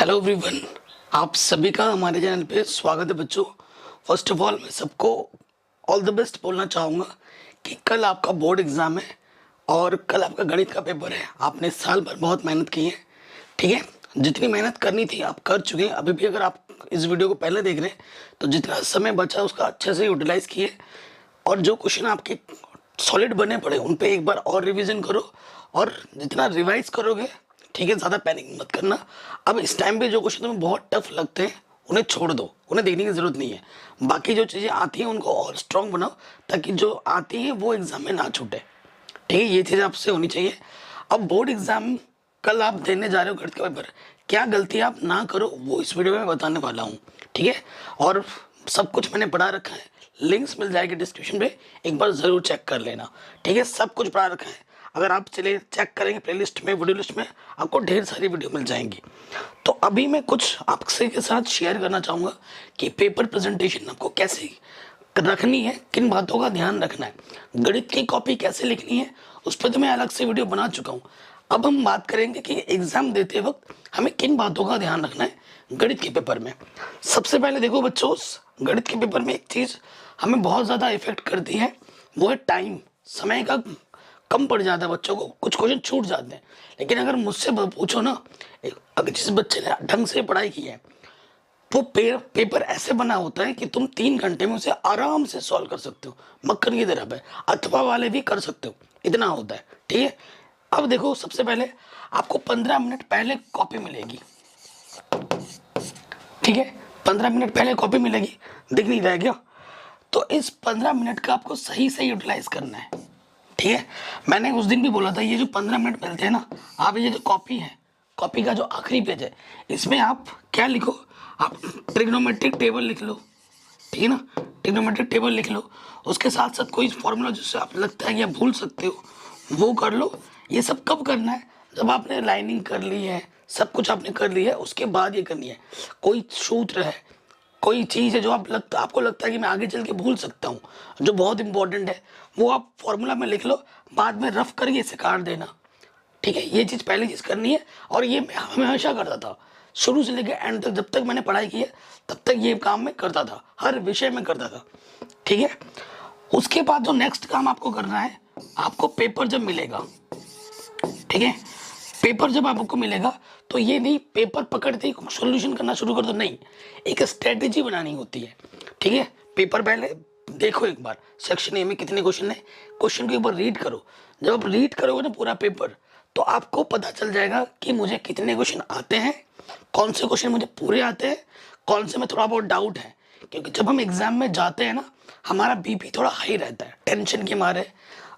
Hello everyone, आप सभी का हमारे चैनल पे स्वागत है बच्चों। फर्स्ट ऑफ ऑल मैं सबको ऑल द बेस्ट बोलना चाहूँगा कि कल आपका बोर्ड एग्ज़ाम है और कल आपका गणित का पेपर है। आपने साल भर बहुत मेहनत की है, ठीक है। जितनी मेहनत करनी थी आप कर चुके हैं। अभी भी अगर आप इस वीडियो को पहले देख रहे हैं तो जितना समय बचा उसका अच्छे से यूटिलाइज़ किए और जो क्वेश्चन आपके सॉलिड बने पड़े उन पे एक बार और रिवीजन करो। और जितना रिवाइज करोगे, ठीक है, ज़्यादा पैनिक मत करना। अब इस टाइम पे जो क्वेश्चन तुम्हें बहुत टफ लगते हैं उन्हें छोड़ दो, उन्हें देखने की ज़रूरत नहीं है। बाकी जो चीज़ें आती हैं उनको और स्ट्रॉन्ग बनाओ ताकि जो आती है वो एग्ज़ाम में ना छूटे, ठीक है। ये चीज़ आपसे होनी चाहिए। अब बोर्ड एग्ज़ाम कल आप देने जा रहे हो गणित का पेपर, क्या गलती आप ना करो वो इस वीडियो में बताने वाला हूँ, ठीक है। और सब कुछ मैंने पढ़ा रखा है, लिंक्स मिल जाएगी डिस्क्रिप्शन पे, एक बार ज़रूर चेक कर लेना, ठीक है। सब कुछ पढ़ा रखा है। अगर आप चले चेक करेंगे प्लेलिस्ट में, वीडियो लिस्ट में आपको ढेर सारी वीडियो मिल जाएंगी। तो अभी मैं कुछ आपसे के साथ शेयर करना चाहूँगा कि पेपर प्रेजेंटेशन आपको कैसे रखनी है, किन बातों का ध्यान रखना है, गणित की कॉपी कैसे लिखनी है, उस पर तो मैं अलग से वीडियो बना चुका हूँ। अब हम बात करेंगे कि एग्ज़ाम देते वक्त हमें किन बातों का ध्यान रखना है गणित के पेपर में। सबसे पहले देखो बच्चों, गणित के पेपर में एक चीज़ हमें बहुत ज़्यादा इफेक्ट करती है, वो है टाइम। समय का कम पड़ जाता है बच्चों को, कुछ क्वेश्चन छूट जाते हैं। लेकिन अगर मुझसे पूछो ना, अगर जिस बच्चे ने ढंग से पढ़ाई की है वो पेपर ऐसे बना होता है कि तुम 3 घंटे में उसे आराम से सॉल्व कर सकते हो, मक्खन की तरह पे। अथवा वाले भी कर सकते हो, इतना होता है, ठीक है। अब देखो, सबसे पहले आपको 15 मिनट पहले कॉपी मिलेगी, ठीक है। 15 मिनट पहले कॉपी मिलेगी, दिख नहीं रहा है क्या? तो इस 15 मिनट का आपको सही से यूटिलाइज करना है, ठीक है। मैंने उस दिन भी बोला था, ये जो 15 मिनट मिलते हैं ना, आप ये जो कॉपी है, कॉपी का जो आखिरी पेज है, इसमें आप क्या लिखो, आप ट्रिग्नोमेट्रिक टेबल लिख लो, ठीक है ना। ट्रिग्नोमेट्रिक टेबल लिख लो, उसके साथ साथ कोई फॉर्मूला जिससे आप लगता है कि आप भूल सकते हो वो कर लो। ये सब कब करना है? जब आपने लाइनिंग कर ली है, सब कुछ आपने कर लिया है, उसके बाद ये करनी है। कोई सूत्र है, कोई चीज़ है जो आपको लगता है कि मैं आगे चल के भूल सकता हूँ, जो बहुत इंपॉर्टेंट है, वो आप फॉर्मूला में लिख लो, बाद में रफ करके इसे काट देना, ठीक है। ये चीज़ पहली चीज़ करनी है। और ये मैं हमेशा करता था, शुरू से लेकर एंड तक, जब तक मैंने पढ़ाई की है तब तक ये काम मैं करता था, हर विषय में करता था, ठीक है। उसके बाद जो नेक्स्ट काम आपको करना है, आपको पेपर जब मिलेगा, ठीक है, पेपर जब आपको मिलेगा तो ये नहीं पेपर पकड़ते ही सॉल्यूशन करना शुरू कर दो, नहीं, एक स्ट्रेटेजी बनानी होती है, ठीक है। पेपर पहले देखो एक बार, सेक्शन ए में कितने क्वेश्चन है, क्वेश्चन के ऊपर रीड करो। जब आप रीड करोगे ना पूरा पेपर, तो आपको पता चल जाएगा कि मुझे कितने क्वेश्चन आते हैं, कौन से क्वेश्चन मुझे पूरे आते हैं, कौन से में थोड़ा बहुत डाउट है। क्योंकि जब हम एग्जाम में जाते हैं ना, हमारा बीपी थोड़ा हाई रहता है, टेंशन के मारे,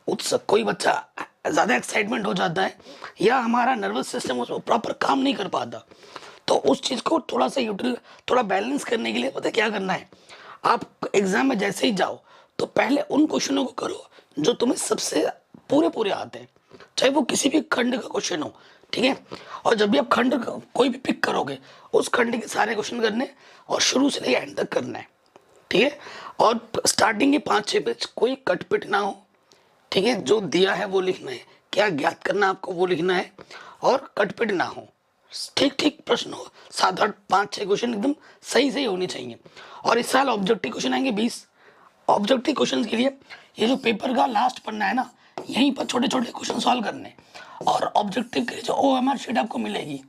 उत्सुक, कोई बच्चा ज़्यादा एक्साइटमेंट हो जाता है, या हमारा नर्वस सिस्टम उसमें प्रॉपर काम नहीं कर पाता। तो उस चीज़ को थोड़ा सा थोड़ा बैलेंस करने के लिए पता क्या करना है, आप एग्ज़ाम में जैसे ही जाओ तो पहले उन क्वेश्चनों को करो जो तुम्हें सबसे पूरे पूरे आते हैं, चाहे वो किसी भी खंड का क्वेश्चन हो, ठीक है। और जब भी आप खंड कोई भी पिक करोगे, उस खंड के सारे क्वेश्चन करने और शुरू से लेकर एंड तक करना है, ठीक है। और स्टार्टिंग के 5-6 पेज कोई कटपिट ना हो, ठीक है। जो दिया है वो लिखना है, क्या ज्ञात करना आपको वो लिखना है, और कटपिट ना हो, ठीक ठीक प्रश्न हो, 7-8 5-6 क्वेश्चन एकदम सही सही होने चाहिए। और इस साल ऑब्जेक्टिव क्वेश्चन आएंगे 20। ऑब्जेक्टिव क्वेश्चन के लिए ये जो पेपर का लास्ट पन्ना है ना, यहीं पर छोटे छोटे क्वेश्चन सॉल्व करने। और ऑब्जेक्टिव के लिए जो OMR शीट आपको मिलेगी,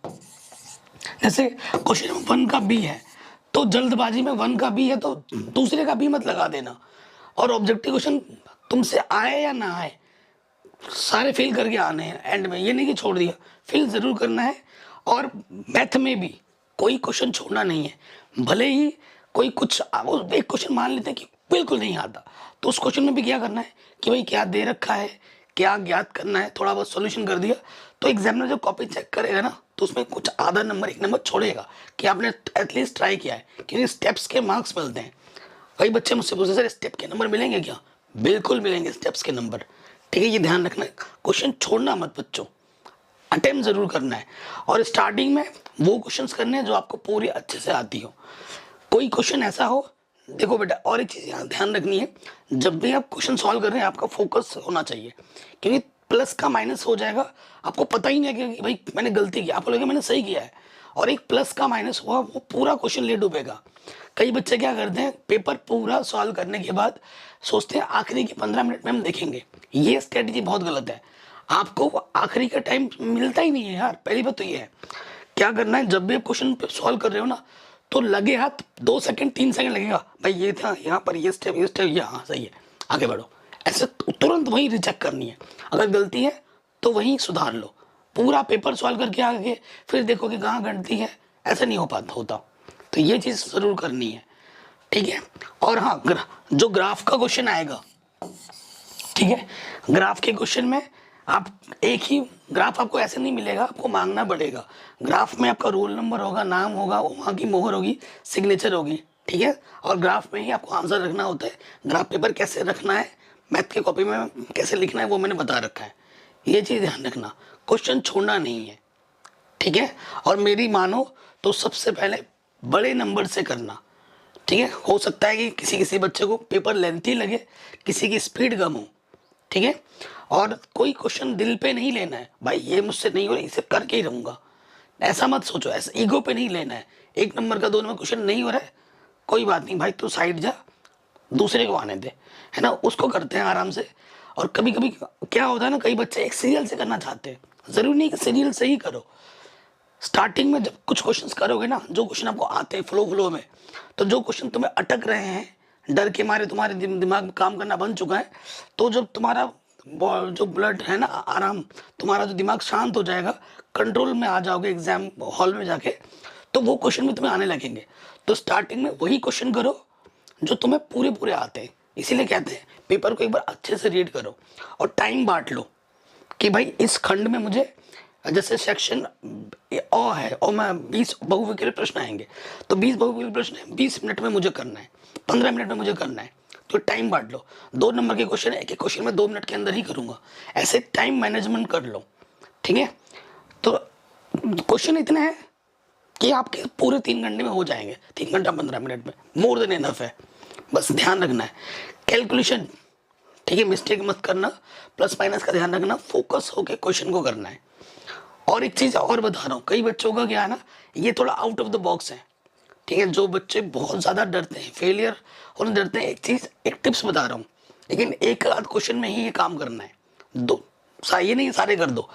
जैसे क्वेश्चन 1 का बी है तो जल्दबाजी में 1 का बी है तो दूसरे का बी मत लगा देना। और ऑब्जेक्टिव क्वेश्चन तुमसे आए या ना आए, सारे फिल करके आने हैं एंड में, ये नहीं कि छोड़ दिया, फिल ज़रूर करना है। और मैथ में भी कोई क्वेश्चन छोड़ना नहीं है, भले ही कोई कुछ एक क्वेश्चन मान लेते हैं कि बिल्कुल नहीं आता, तो उस क्वेश्चन में भी क्या करना है कि भाई क्या दे रखा है, क्या ज्ञात करना है, थोड़ा बहुत सॉल्यूशन कर दिया। तो एग्जामिनर जो कॉपी चेक करेगा ना, तो उसमें कुछ आधा नंबर 1 नंबर छोड़ेगा कि आपने एटलीस्ट ट्राई किया है, क्योंकि स्टेप्स के मार्क्स मिलते हैं। कई बच्चे मुझसे पूछते सर स्टेप के नंबर मिलेंगे क्या? बिल्कुल मिलेंगे स्टेप्स के नंबर, ठीक है। ये ध्यान रखना है, क्वेश्चन छोड़ना मत बच्चों, अटेम्प्ट जरूर करना है। और स्टार्टिंग में वो क्वेश्चंस करने हैं जो आपको पूरी अच्छे से आती हो। कोई क्वेश्चन ऐसा हो, देखो बेटा और एक चीज़ यहाँ ध्यान रखनी है, जब भी आप क्वेश्चन सॉल्व कर रहे हैं आपका फोकस होना चाहिए, क्योंकि प्लस का माइनस हो जाएगा, आपको पता ही नहीं है कि भाई मैंने गलती की, आपको लगेगा मैंने सही किया है, और एक प्लस का माइनस हुआ, वो पूरा क्वेश्चन ले डूबेगा। कई बच्चे क्या करते हैं, पेपर पूरा सॉल्व करने के बाद सोचते हैं आखिरी के 15 मिनट में हम देखेंगे। ये स्ट्रेटजी बहुत गलत है। आपको आखिरी का टाइम मिलता ही नहीं है यार। पहली बात तो ये है, क्या करना है, जब भी आप क्वेश्चन सॉल्व कर रहे हो ना, तो लगे हाथ 2 सेकंड 3 सेकंड लगेगा, भाई ये था यहाँ पर, ये स्टेप ये, हाँ सही है, आगे बढ़ो। ऐसे तुरंत वही रिचेक करनी है। अगर गलती है तो वही सुधार लो। पूरा पेपर सॉल्व करके आगे फिर देखो कि कहाँ गलती है, ऐसा नहीं हो पाता होता। तो ये चीज़ ज़रूर करनी है, ठीक है। और हाँ, जो ग्राफ का क्वेश्चन आएगा, ठीक है, ग्राफ के क्वेश्चन में आप एक ही ग्राफ आपको ऐसे नहीं मिलेगा, आपको मांगना पड़ेगा। ग्राफ में आपका रोल नंबर होगा, नाम होगा, वहाँ की मोहर होगी, सिग्नेचर होगी, ठीक है। और ग्राफ में ही आपको आंसर रखना होता है। ग्राफ पेपर कैसे रखना है, मैथ की कॉपी में कैसे लिखना है, वो मैंने बता रखा है। ये चीज़ ध्यान रखना, क्वेश्चन छोड़ना नहीं है, ठीक है। और मेरी मानो तो सबसे पहले बड़े नंबर से करना, ठीक है। हो सकता है कि किसी किसी बच्चे को पेपर लेंथी लगे, किसी की स्पीड कम हो, ठीक है। और कोई क्वेश्चन दिल पे नहीं लेना है, भाई ये मुझसे नहीं हो रहा, इसे करके ही रहूँगा, ऐसा मत सोचो। ऐसा ईगो पे नहीं लेना है। 1 नंबर का 2 नंबर क्वेश्चन नहीं हो रहा है, कोई बात नहीं भाई, तू साइड जा, दूसरे को आने दे, है ना, उसको करते हैं आराम से। और कभी कभी क्या होता है ना, कई बच्चे एक सीरियल से करना चाहते हैं, ज़रूरी नहीं कि सीरियल से ही करो। स्टार्टिंग में जब कुछ क्वेश्चंस करोगे ना, जो क्वेश्चन आपको आते हैं फ्लो में, तो जो क्वेश्चन तुम्हें अटक रहे हैं, डर के मारे तुम्हारे दिमाग में काम करना बंद चुका है, तो जब तुम्हारा जो ब्लड है ना, आराम, तुम्हारा जो दिमाग शांत हो जाएगा, कंट्रोल में आ जाओगे एग्जाम हॉल में जाके, तो वो क्वेश्चन भी तुम्हें आने लगेंगे। तो स्टार्टिंग में वही क्वेश्चन करो जो तुम्हें पूरे पूरे आते हैं। इसीलिए कहते हैं पेपर को एक बार अच्छे से रीड करो और टाइम बांट लो कि भाई इस खंड में मुझे, जैसे सेक्शन ओ है, ओ में 20 बहुविकल्प प्रश्न आएंगे, तो 20 बहुविकल्प प्रश्न 20 मिनट में मुझे करना है, 15 मिनट में मुझे करना है। तो टाइम बांट लो। 2 नंबर के क्वेश्चन है, एक एक क्वेश्चन में 2 मिनट के अंदर ही करूंगा, ऐसे टाइम मैनेजमेंट कर लो, ठीक है। तो क्वेश्चन इतने हैं कि आपके पूरे 3 घंटे में हो जाएंगे, 3 घंटा 15 मिनट में, मोर देन इनफ है। बस ध्यान रखना है कैलकुलेशन, ठीक है, मिस्टेक मत करना, प्लस माइनस का ध्यान रखना, फोकस होकर क्वेश्चन को करना है। और एक चीज़ और बता रहा हूँ, कई बच्चों का क्या है ना, ये थोड़ा आउट ऑफ द बॉक्स है, ठीक है। जो बच्चे बहुत ज़्यादा डरते हैं, फेलियर होने डरते हैं, एक टिप्स बता रहा हूँ, लेकिन एक आध क्वेश्चन में ही ये काम करना है। ये नहीं सारे कर दो।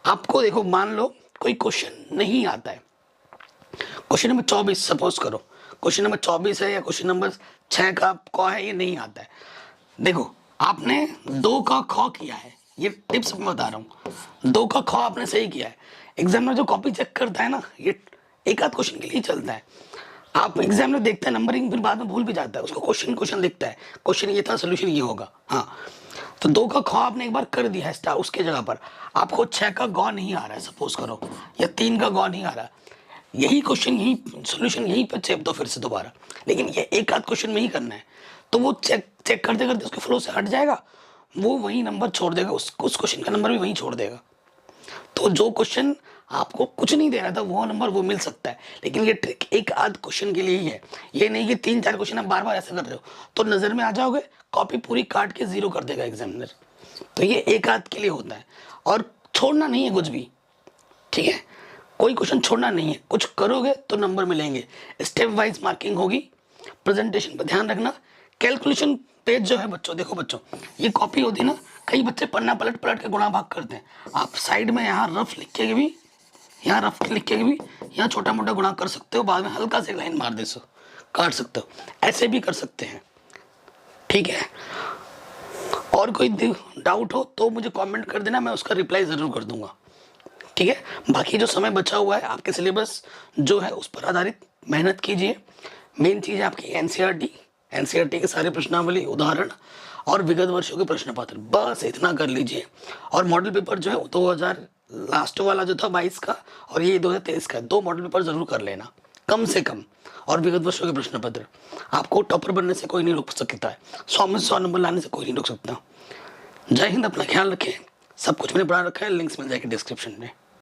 आपको देखो, मान लो कोई क्वेश्चन नहीं आता है, क्वेश्चन नंबर 24 सपोज करो, क्वेश्चन नंबर 24 है या क्वेश्चन नंबर 6 का क है, ये नहीं आता है। देखो, आपने 2 का ख किया है, ये टिप्स मैं बता रहा हूँ, 2 का ख आपने सही किया है। एग्जाम में जो कॉपी चेक करता है ना, ये एक आध क्वेश्चन के लिए चलता है। आप एग्जाम में देखते हैं नंबरिंग, फिर बाद में भूल भी जाता है, उसको क्वेश्चन दिखता है, क्वेश्चन ये था, सोल्यूशन ये होगा, हाँ। तो 2 का ख आपने एक बार कर दिया है स्टार, उसके जगह पर आपको 6 का ग नहीं आ रहा है सपोज करो, या 3 का ग नहीं आ रहा, यही क्वेश्चन, यही सोल्यूशन यहीं पर चेप दो फिर से दोबारा, लेकिन ये एक आध क्वेश्चन में ही करना है। तो वो चेक करते करते उसके फ्लो से हट जाएगा, वो वही नंबर छोड़ देगा, उस क्वेश्चन का नंबर भी वहीं छोड़ देगा। तो जो क्वेश्चन आपको कुछ नहीं दे रहा था, वो नंबर वो मिल सकता है, लेकिन ये ट्रिक एक आध क्वेश्चन के लिए ही है। ये नहीं कि 3-4 क्वेश्चन आप बार बार ऐसा कर रहे हो तो नज़र में आ जाओगे, कॉपी पूरी काट के 0 कर देगा एग्जामिनर। तो ये एक आध के लिए होता है, और छोड़ना नहीं है कुछ भी, ठीक है। कोई क्वेश्चन छोड़ना नहीं है, कुछ करोगे तो नंबर मिलेंगे। स्टेप वाइज मार्किंग होगी। प्रेजेंटेशन पर ध्यान रखना। कैलकुलेशन पेज जो है बच्चों, देखो बच्चों, ये कॉपी होती है ना, कई बच्चे पन्ना पलट पलट के गुणा भाग करते हैं। आप साइड में यहाँ रफ लिख के भी, यहाँ रफ लिख के भी, यहाँ छोटा मोटा गुणा कर सकते हो, बाद में हल्का से लाइन मार दे सो काट सकते हो, ऐसे भी कर सकते हैं, ठीक है। और कोई डाउट हो तो मुझे कमेंट कर देना, मैं उसका रिप्लाई ज़रूर कर दूंगा, ठीक है। बाकी जो समय बचा हुआ है आपके सिलेबस जो है उस पर आधारित मेहनत कीजिए। मेन चीज़ है आपकी एनसीईआरटी के सारे प्रश्नावली, उदाहरण और विगत वर्षों के प्रश्न पत्र, बस इतना कर लीजिए। और मॉडल पेपर जो है 2000 लास्ट वाला जो था 22 का, और ये 2023 का, 2 मॉडल पेपर जरूर कर लेना कम से कम, और विगत वर्षों के प्रश्न पत्र। आपको टॉपर बनने से कोई नहीं रोक सकता है, 100 में 100 नंबर लाने से कोई नहीं रोक सकता। जय हिंद, अपना ख्याल रखें। सब कुछ मैंने पढ़ा रखा है, लिंक्स मिल जाएगी डिस्क्रिप्शन में।